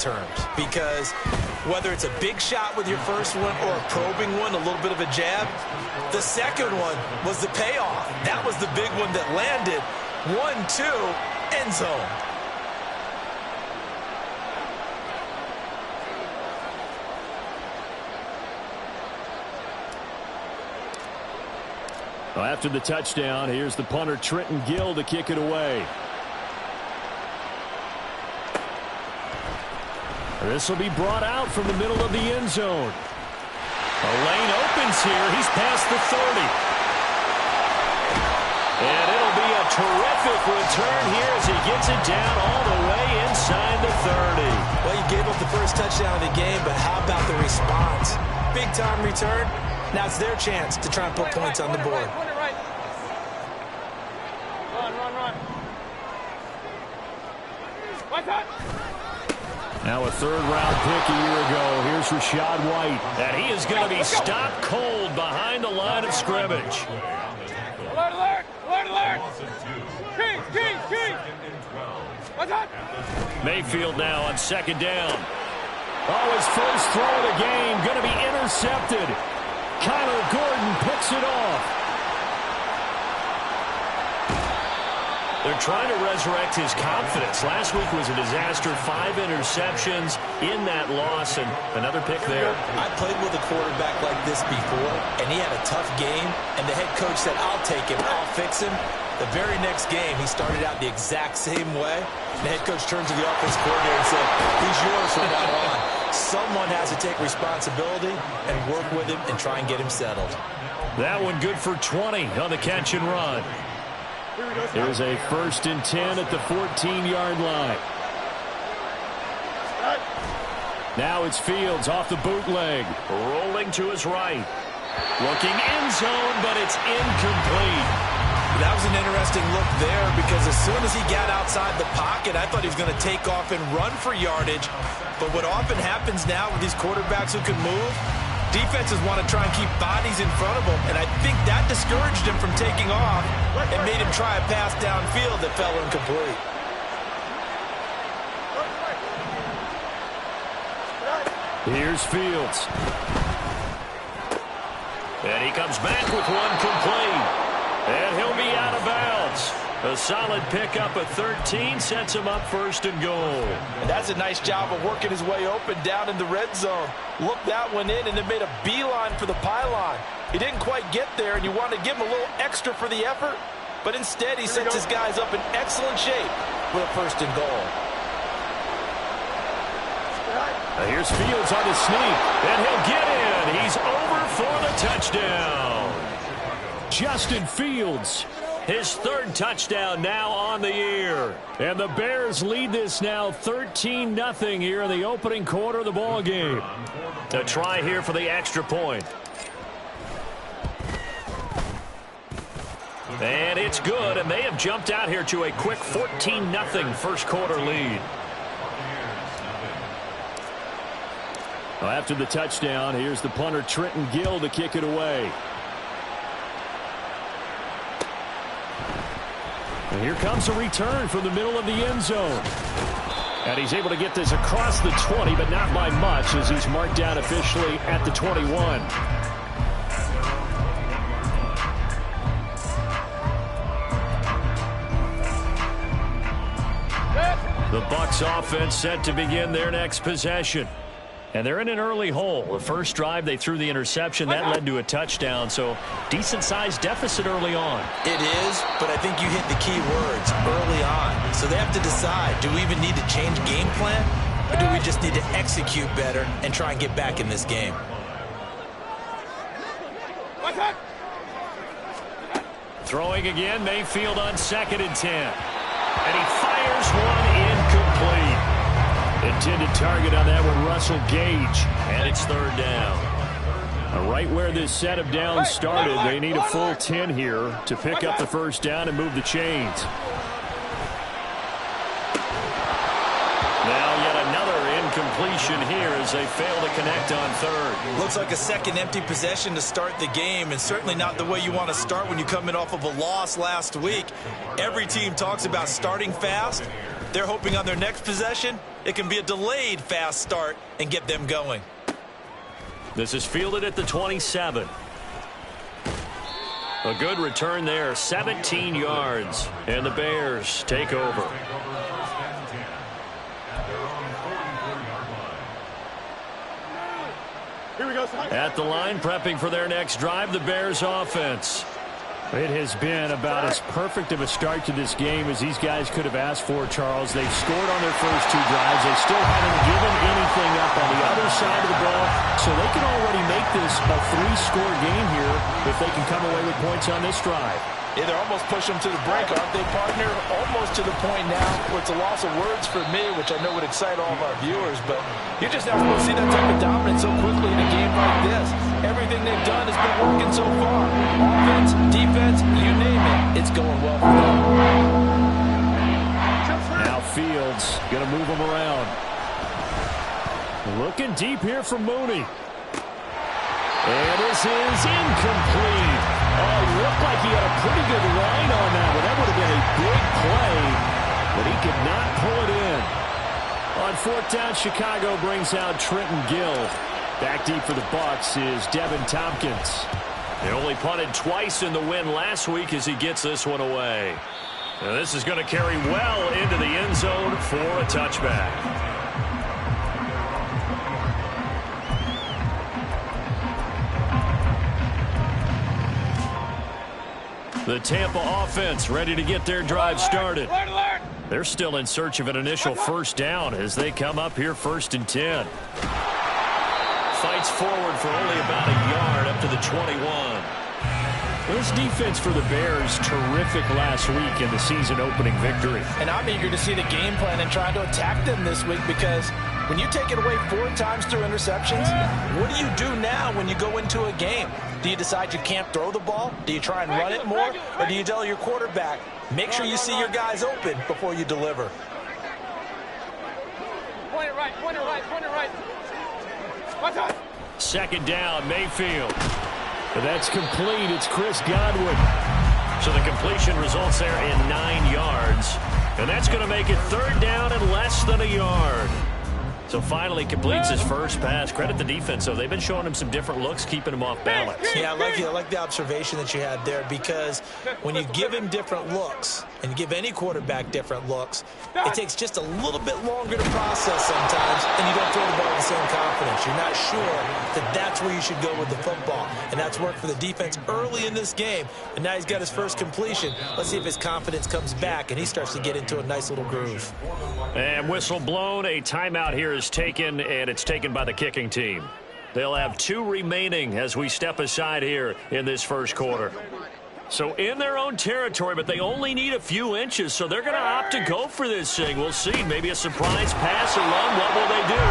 terms, because whether it's a big shot with your first one or a probing one, a little bit of a jab, the second one was the payoff. That was the big one that landed. 1-2, end zone. Well, after the touchdown, here's the punter, Trenton Gill, to kick it away. This will be brought out from the middle of the end zone. A lane opens here. He's past the 30. And it'll be a terrific return here as he gets it down all the way inside the 30. Well, you gave up the first touchdown of the game, but how about the response? Big-time return. Now it's their chance to try and put points on the board. Now a third-round pick a year ago. Here's Rachaad White. And he is going to be stopped cold behind the line of scrimmage. Alert, alert! Alert, alert! Kings, Kings, Kings! What's that? Mayfield now on second down. Oh, his first throw of the game going to be intercepted. Kyler Gordon picks it off. They're trying to resurrect his confidence. Last week was a disaster. 5 interceptions in that loss, and another pick there. I played with a quarterback like this before, and he had a tough game, and the head coach said, I'll take him, I'll fix him. The very next game, he started out the exact same way. The head coach turned to the offense coordinator and said, he's yours from now on. Someone has to take responsibility and work with him and try and get him settled. That one good for 20 on the catch and run. There's a 1st and 10 at the 14-yard line. Now it's Fields off the bootleg. Rolling to his right. Looking end zone, but it's incomplete. That was an interesting look there because as soon as he got outside the pocket, I thought he was going to take off and run for yardage. But what often happens now with these quarterbacks who can move, defenses want to try and keep bodies in front of him, and I think that discouraged him from taking off and made him try a pass downfield that fell incomplete. Here's Fields. And he comes back with one complete. And he'll be out of bounds. A solid pickup of 13 sets him up 1st and goal. And that's a nice job of working his way open down in the red zone. Looked that one in and then made a beeline for the pylon. He didn't quite get there, and you want to give him a little extra for the effort. But instead, he sets his guys up in excellent shape with a 1st and goal. Now here's Fields on the sneak, and he'll get in. He's over for the touchdown. Justin Fields, his 3rd touchdown now on the year. And the Bears lead this now 13-0 here in the opening quarter of the ball game. A try here for the extra point. And it's good, and they have jumped out here to a quick 14-0 first quarter lead. Well, after the touchdown, here's the punter, Trenton Gill, to kick it away. And here comes a return from the middle of the end zone. And he's able to get this across the 20, but not by much, as he's marked down officially at the 21. The Bucs offense set to begin their next possession. And they're in an early hole. The first drive, they threw the interception. That led to a touchdown, so decent-sized deficit early on. It is, but I think you hit the key words, early on. So they have to decide, do we even need to change game plan, or do we just need to execute better and try and get back in this game? Throwing again, Mayfield on 2nd and 10. And he fires one incomplete. Intended target on that one, Russell Gage. And it's 3rd down. Right where this set of downs started, they need a full 10 here to pick up the 1st down and move the chains. Now yet another incompletion here as they fail to connect on 3rd. Looks like a second empty possession to start the game, and certainly not the way you want to start when you come in off of a loss last week. Every team talks about starting fast. They're hoping on their next possession it can be a delayed fast start and get them going. This is fielded at the 27. A good return there, 17 yards, and the Bears take over. At the line, prepping for their next drive, the Bears offense. It has been about as perfect of a start to this game as these guys could have asked for, Charles. They've scored on their first 2 drives. They still haven't given anything up on the other side of the ball, so they can already make this a 3-score game here if they can come away with points on this drive. Yeah, they're almost pushing them to the brink, aren't they, partner? Almost to the point now where it's a loss of words for me, which I know would excite all of our viewers, but you're just not supposed to see that type of dominance so quickly in a game like this. Everything they've done has been working so far. Offense, defense, you name it. It's going well for them. Now Fields going to move them around. Looking deep here for Mooney. And this is incomplete. Oh, he looked like he had a pretty good line on that one. That would have been a big play, but he could not pull it in. On 4th down, Chicago brings out Trenton Gill. Back deep for the Bucs is Devin Tompkins. They only punted twice in the win last week as he gets this one away. Now this is going to carry well into the end zone for a touchback. The Tampa offense ready to get their drive started. They're still in search of an initial first down as they come up here 1st and 10. Fights forward for only about a yard up to the 21. This defense for the Bears, terrific last week in the season-opening victory. And I'm eager to see the game plan and try to attack them this week because when you take it away 4 times through interceptions, what do you do now when you go into a game? Do you decide you can't throw the ball? Do you try and run it more? Or do you tell your quarterback, make sure you see your guys open before you deliver? Point it right, point it right, point it right. 2nd down, Mayfield. But that's complete. It's Chris Godwin. So the completion results there in 9 yards. And that's going to make it 3rd down and less than a yard. So finally completes his first pass. Credit the defense, though. They've been showing him some different looks, keeping him off balance. Yeah, I like the observation that you had there because when you give him different looks and you give any quarterback different looks, it takes just a little bit longer to process sometimes, and you don't throw the ball with the same confidence. You're not sure that that's where you should go with the football, and that's worked for the defense early in this game, and now he's got his first completion. Let's see if his confidence comes back and he starts to get into a nice little groove. And whistle blown, a timeout here is taken, and it's taken by the kicking team. They'll have 2 remaining as we step aside here in this first quarter. So in their own territory, but they only need a few inches, so they're going to opt to go for this thing. We'll see. Maybe a surprise pass or run. What will they do?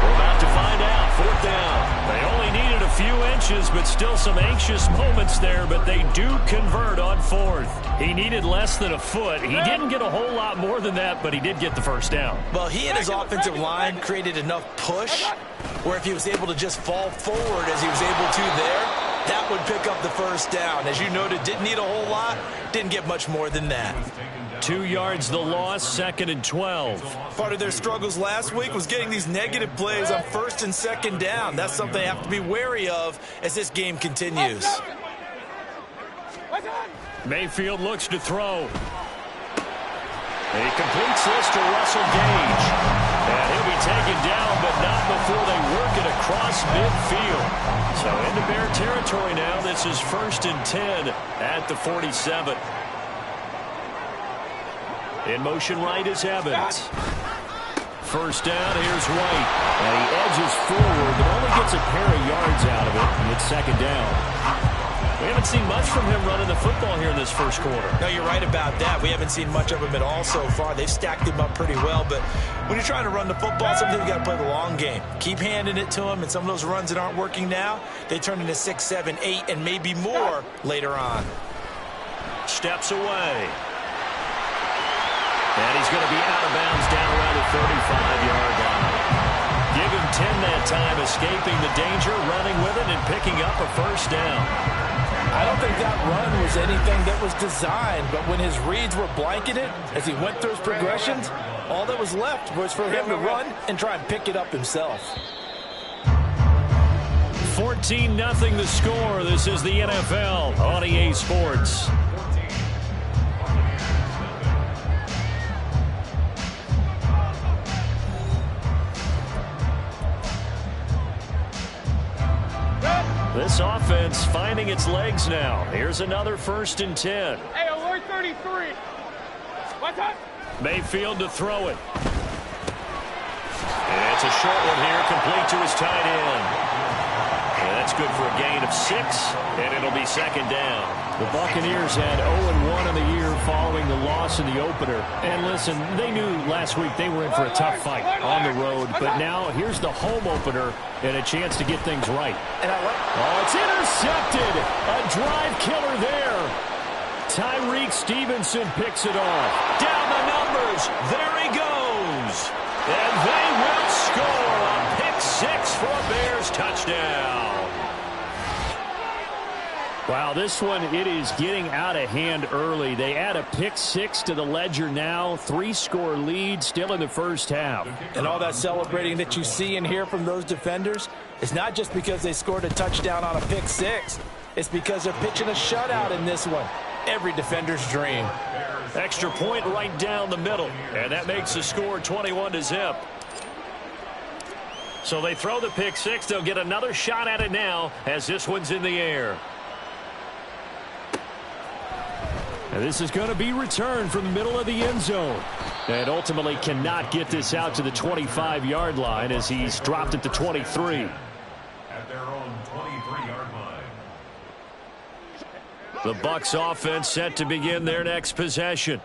We're about to find out. 4th down. They only needed a few inches, but still some anxious moments there, but they do convert on 4th. He needed less than a foot. He didn't get a whole lot more than that, but he did get the first down. Well, he and his offensive line created enough push where if he was able to just fall forward as he was able to there, that would pick up the first down. As you noted, didn't need a whole lot, didn't get much more than that. 2 yards the loss, 2nd and 12. Part of their struggles last week was getting these negative plays on 1st and 2nd down. That's something they have to be wary of as this game continues. Mayfield looks to throw. He completes this to Russell Gage. And he'll be taken down, but not before they work it across midfield. So into Bear territory now. This is 1st and 10 at the 47. In motion right is Evans. First down, here's White. And he edges forward, but only gets a pair of yards out of it, and it's 2nd down. We haven't seen much from him running the football here in this first quarter. No, you're right about that. We haven't seen much of him at all so far. They've stacked him up pretty well, but when you're trying to run the football, sometimes you got to play the long game. Keep handing it to him, and some of those runs that aren't working now, they turn into 6, 7, 8, and maybe more later on. Steps away. And he's going to be out of bounds down around the 35-yard line. Give him 10 that time, escaping the danger, running with it, and picking up a first down. I don't think that run was anything that was designed, but when his reads were blanketed, as he went through his progressions, All that was left was for him to run and try and pick it up himself. 14-0 the score. This is the NFL on EA Sports. This offense finding its legs now. Here's another 1st and 10. Hey, alert 33. What's up? Mayfield to throw it. And it's a short one here, complete to his tight end. And that's good for a gain of 6, and it'll be 2nd down. The Buccaneers had 0-1 in the year following the loss in the opener. And listen, they knew last week they were in for a tough fight on the road. But now here's the home opener and a chance to get things right. Oh, it's intercepted. A drive killer there. Tyreek Stevenson picks it off. Down the numbers. There he goes. And they will score a pick 6 for a Bears touchdown. Wow, this one, it is getting out of hand early. They add a pick 6 to the ledger now. 3-score lead still in the first half. And all that celebrating that you see and hear from those defenders, it's not just because they scored a touchdown on a pick 6. It's because they're pitching a shutout in this one. Every defender's dream. Extra point right down the middle. And that makes the score 21-0. So they throw the pick 6. They'll get another shot at it now as this one's in the air. And this is going to be returned from the middle of the end zone. And ultimately cannot get this out to the 25-yard line as he's dropped it to 23. At their own 23-yard line. The Bucs offense set to begin their next possession.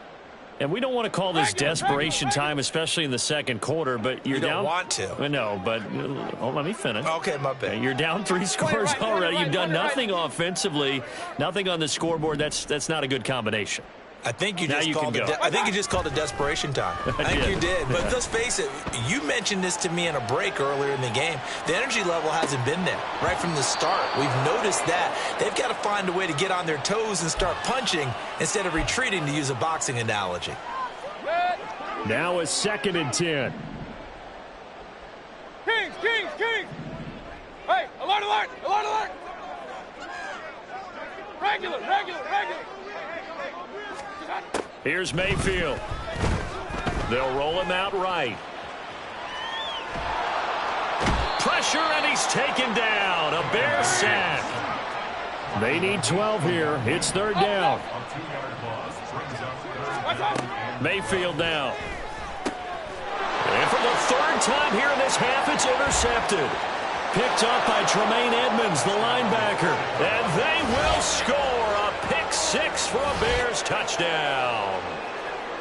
And we don't want to call this desperation time, especially in the second quarter, but you're down. You don't want to. No, but let me finish. Okay, my bad. You're down 3 scores already. You've done nothing offensively, nothing on the scoreboard. That's not a good combination. I think you just called it. I think you just called it desperation time. I think you did. But let's face it. You mentioned this to me in a break earlier in the game. The energy level hasn't been there right from the start. We've noticed that they've got to find a way to get on their toes and start punching instead of retreating, to use a boxing analogy. Now a 2nd and 10. Kings, Kings, Kings. Hey, alert, alert, alert, alert. Regular, regular, regular. Here's Mayfield. They'll roll him out right. Pressure, and he's taken down. A Bear sack. They need 12 here. It's 3rd down. Mayfield now. And for the 3rd time here in this half, it's intercepted. Picked up by Tremaine Edmonds, the linebacker. And they will score a pick 6 for a Bears touchdown.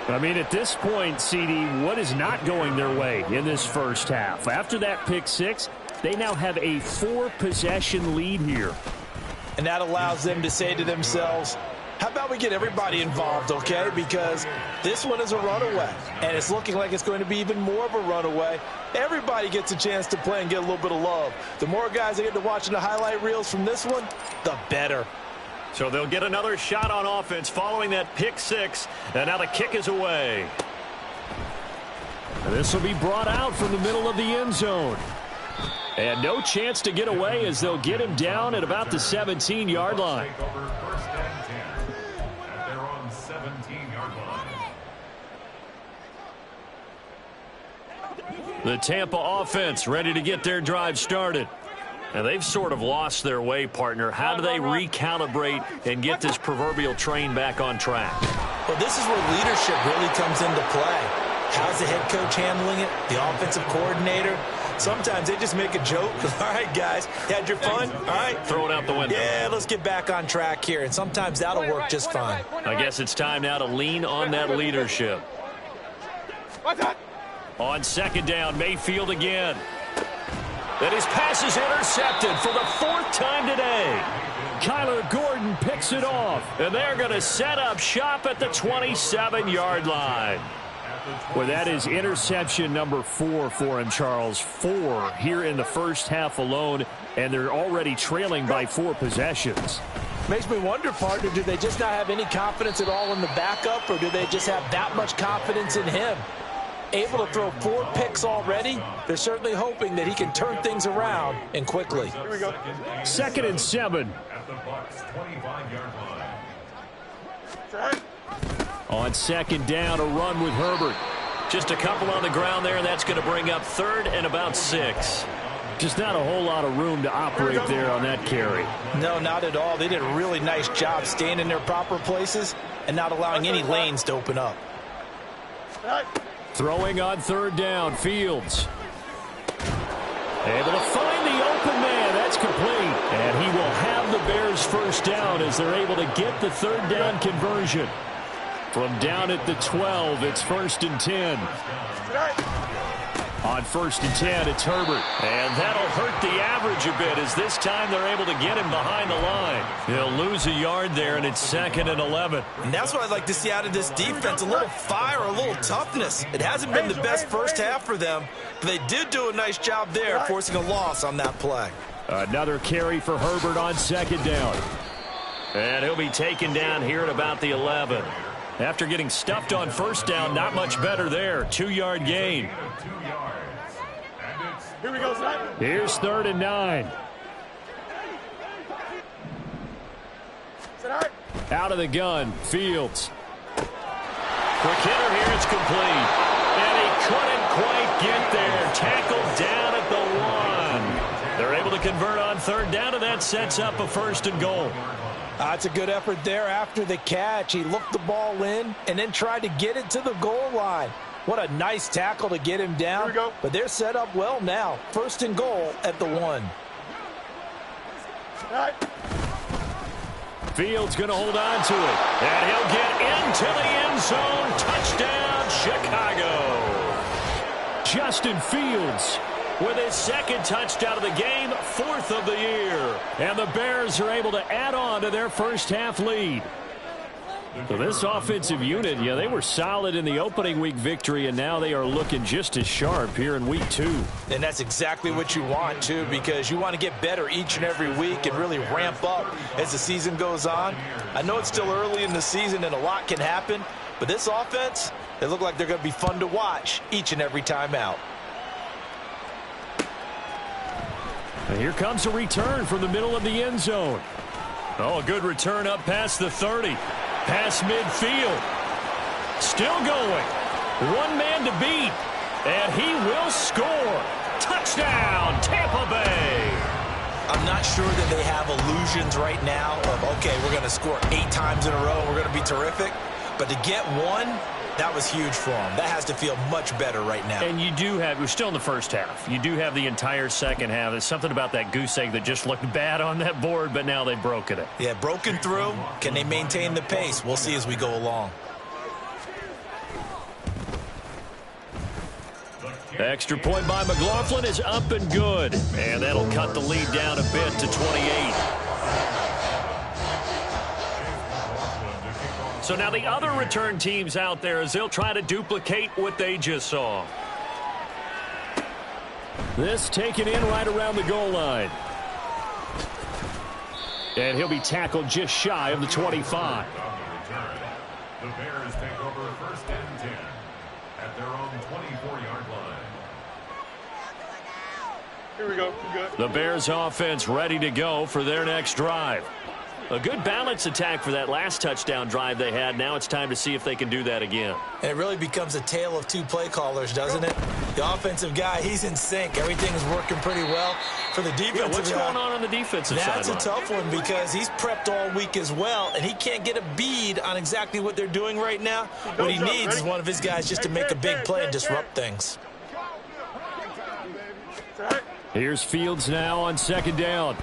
I mean, at this point, CD, what is not going their way in this first half? After that pick 6, they now have a 4-possession lead here. And that allows them to say to themselves, how about we get everybody involved, okay? Because this one is a runaway, and it's looking like it's going to be even more of a runaway. Everybody gets a chance to play and get a little bit of love. The more guys that get to watching the highlight reels from this one, the better. So they'll get another shot on offense following that pick 6, and now the kick is away. And this will be brought out from the middle of the end zone. And no chance to get away as they'll get him down at about the 17-yard line. The Tampa offense ready to get their drive started. And they've sort of lost their way, partner. How do they recalibrate and get this proverbial train back on track? Well, this is where leadership really comes into play. How's the head coach handling it? The offensive coordinator? Sometimes they just make a joke. All right, guys, you had your fun? All right. Throw it out the window. Yeah, let's get back on track here. And sometimes that'll work just fine. I guess it's time now to lean on that leadership. On 2nd down, Mayfield again. And his pass is intercepted for the 4th time today. Kyler Gordon picks it off. And they're going to set up shop at the 27-yard line. Well, that is interception number 4 for him, Charles. 4 here in the first half alone, and they're already trailing by 4 possessions. Makes me wonder, partner, do they just not have any confidence at all in the backup, or do they just have that much confidence in him? able to throw 4 picks already. They're certainly hoping that he can turn things around and quickly. Here we go. 2nd and 7. At the Bucs 25-yard line. Set. On 2nd down, a run with Herbert. Just a couple on the ground there, and that's going to bring up 3rd and about 6. Just not a whole lot of room to operate there on that carry. No, not at all. They did a really nice job staying in their proper places and not allowing any lanes to open up. Throwing on 3rd down, Fields. Able to find the open man. That's complete. And he will have the Bears first down as they're able to get the 3rd down conversion. From down at the 12, it's 1st and 10. On 1st and 10, it's Herbert. And that'll hurt the average a bit as this time they're able to get him behind the line. He'll lose a yard there, and it's 2nd and 11. And that's what I'd like to see out of this defense, a little fire, a little toughness. It hasn't been the best first half for them, but they did do a nice job there, forcing a loss on that play. Another carry for Herbert on 2nd down. And he'll be taken down here at about the 11. After getting stuffed on 1st down, not much better there. 2-yard gain. Here we go, Sniper. Here's 3rd and 9. Out of the gun, Fields. Quick hitter here, it's complete. And he couldn't quite get there. Tackled down at the 1. They're able to convert on 3rd down, and that sets up a 1st and goal. That's a good effort there after the catch. He looked the ball in and then tried to get it to the goal line. What a nice tackle to get him down. Here we go. But they're set up well now. 1st and goal at the 1. Fields going to hold on to it. And he'll get into the end zone. Touchdown, Chicago. Justin Fields with his 2nd touchdown of the game, 4th of the year. And the Bears are able to add on to their first half lead. So this offensive unit, they were solid in the opening week victory, and now they are looking just as sharp here in week 2. And that's exactly what you want, too, because you want to get better each and every week and really ramp up as the season goes on. I know it's still early in the season and a lot can happen, but this offense, they look like they're going to be fun to watch each and every time out. And here comes a return from the middle of the end zone. Oh, a good return up past the 30. Past midfield. Still going. 1 man to beat. And he will score. Touchdown, Tampa Bay. I'm not sure that they have illusions right now of, okay, we're going to score 8 times in a row and we're going to be terrific. But to get 1, that was huge for them. That has to feel much better right now. And you do have, we're still in the first half. You do have the entire second half. There's something about that goose egg that just looked bad on that board, but now they've broken it. Yeah, broken through. Can they maintain the pace? We'll see as we go along. Extra point by McLaughlin is up and good. And that'll cut the lead down a bit to 28. So now the other return teams out there as they'll try to duplicate what they just saw. This taken in right around the goal line. And he'll be tackled just shy of the 25. The Bears take over 1st and 10 at their own 24-yard line. Here we go. Good. The Bears offense ready to go for their next drive. A good balance attack for that last touchdown drive they had. Now it's time to see if they can do that again. And it really becomes a tale of 2 play callers, doesn't it? The offensive guy, he's in sync. Everything is working pretty well. For the defensive guy, what's going on the defensive side? That's a tough one because he's prepped all week as well, and he can't get a bead on exactly what they're doing right now. What he needs is one of his guys just to make a big play and disrupt things. Here's Fields now on 2nd down.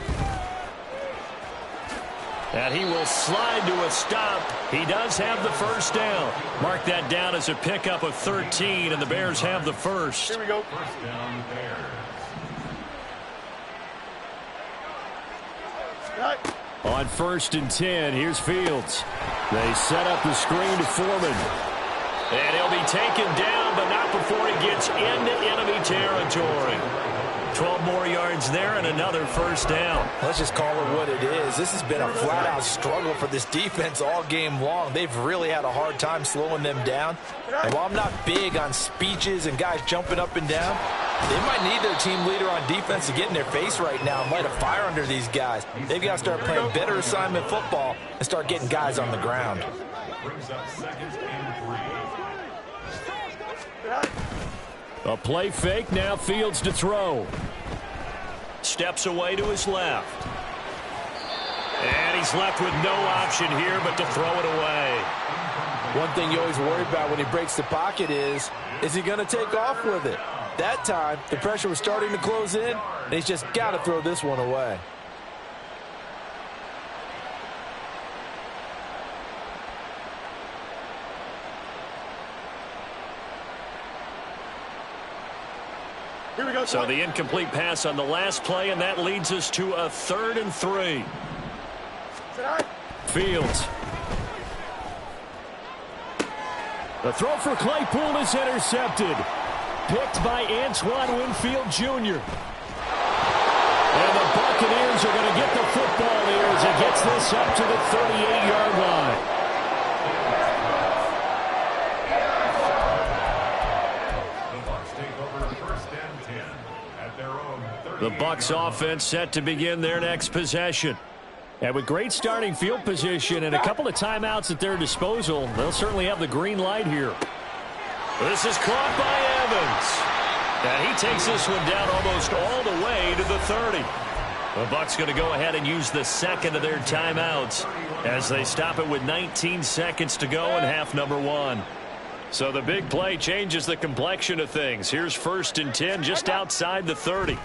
And he will slide to a stop. He does have the first down. Mark that down as a pickup of 13, and the Bears have the first. Here we go. First down, Bears. On 1st and 10, here's Fields. They set up the screen to Foreman. And he'll be taken down, but not before he gets into enemy territory. 12 more yards yards there and another first down. Let's just call it what it is. This has been a flat-out struggle for this defense all game long. They've really had a hard time slowing them down. And while I'm not big on speeches and guys jumping up and down, they might need their team leader on defense to get in their face right now and light a fire under these guys. They've got to start playing better assignment football and start getting guys on the ground. Brings up 2nd and 3. A play fake, now Fields to throw. Steps away to his left. And he's left with no option here but to throw it away. One thing you always worry about when he breaks the pocket is he going to take off with it? That time, the pressure was starting to close in, and he's just got to throw this one away. So the incomplete pass on the last play, and that leads us to a 3rd and 3. Fields. The throw for Claypool is intercepted. Picked by Antoine Winfield Jr. And the Buccaneers are going to get the football here as it gets this up to the 38-yard line. The Bucs offense set to begin their next possession. And with great starting field position and a couple of timeouts at their disposal, they'll certainly have the green light here. This is caught by Evans. And he takes this one down almost all the way to the 30. The Bucs going to go ahead and use the second of their timeouts as they stop it with 19 seconds to go in half number 1. So the big play changes the complexion of things. Here's 1st and 10 just outside the 30.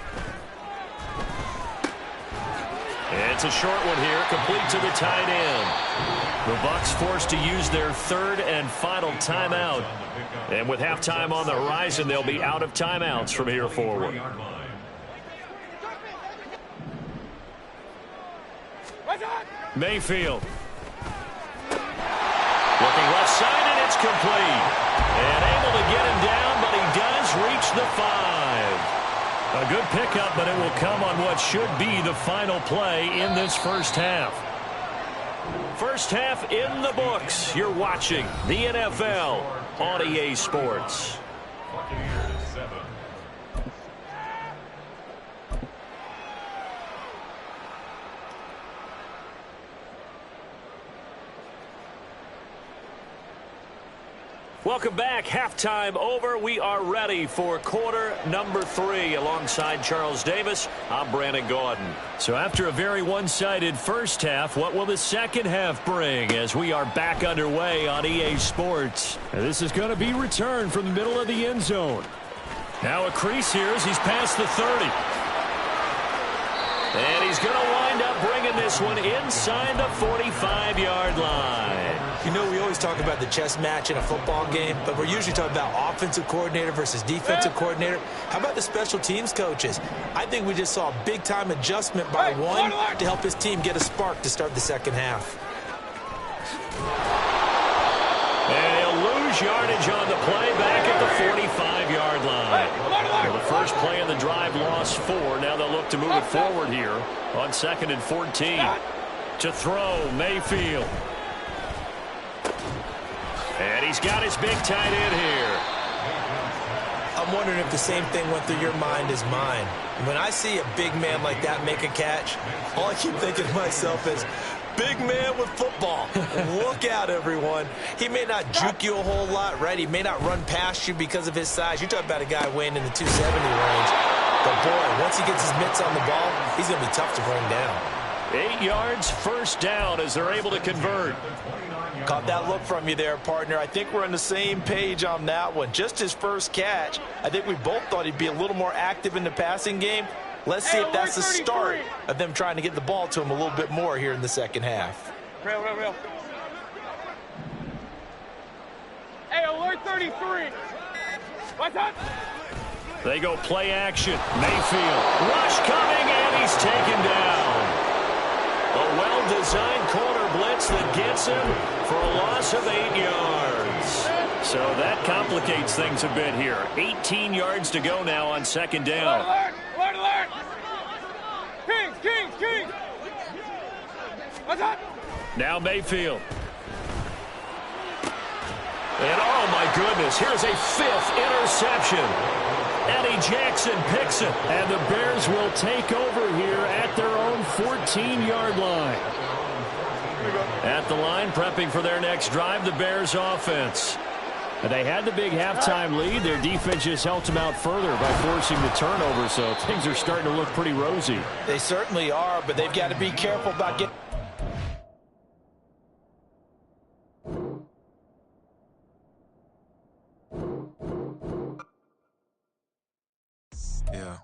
It's a short one here, complete to the tight end. The Bucs forced to use their 3rd and final timeout. And with halftime on the horizon, they'll be out of timeouts from here forward. Mayfield. Looking left side, and it's complete. And able to get him down, but he does reach the 5. A good pickup, but it will come on what should be the final play in this first half. First half in the books. You're watching the NFL on EA Sports. Buccaneers 7. Welcome back. Halftime over. We are ready for quarter number 3. Alongside Charles Davis, I'm Brandon Gaudin. So after a very one-sided first half, what will the second half bring as we are back underway on EA Sports? And this is going to be returned from the middle of the end zone. Now a crease here as he's past the 30. And he's going to wind up bringing this one inside the 45-yard line. You know, we always talk about the chess match in a football game, but we're usually talking about offensive coordinator versus defensive coordinator. How about the special teams coaches? I think we just saw a big-time adjustment by one to help his team get a spark to start the second half. And he'll lose yardage on the play back at the 45-yard line. Well, the first play of the drive lost 4. Now they'll look to move it forward here on 2nd and 14. To throw, Mayfield. And he's got his big tight end here. I'm wondering if the same thing went through your mind as mine. When I see a big man like that make a catch, all I keep thinking to myself is, big man with football. Look out, everyone. He may not juke you a whole lot, right? He may not run past you because of his size. You're talking about a guy weighing in the 270 range. But, boy, once he gets his mitts on the ball, he's going to be tough to bring down. 8 yards, first down as they're able to convert. Caught that look from you there, partner. I think we're on the same page on that one. Just his first catch. I think we both thought he'd be a little more active in the passing game. Let's see if that's the start of them trying to get the ball to him a little bit more here in the second half. Real. Hey, alert 33. What's up? They go play action. Mayfield. Rush coming, and he's taken down. A well-designed corner blitz that gets him for a loss of 8 yards. So that complicates things a bit here. 18 yards to go now on second down. Alert! Now Mayfield. And oh my goodness, here's a 5th interception. Eddie Jackson picks it. And the Bears will take over here at their own 14-yard line. At the line, prepping for their next drive, the Bears offense. They had the big halftime lead. Their defense just helped them out further by forcing the turnover, so things are starting to look pretty rosy. They certainly are, but they've got to be careful about getting... Yeah.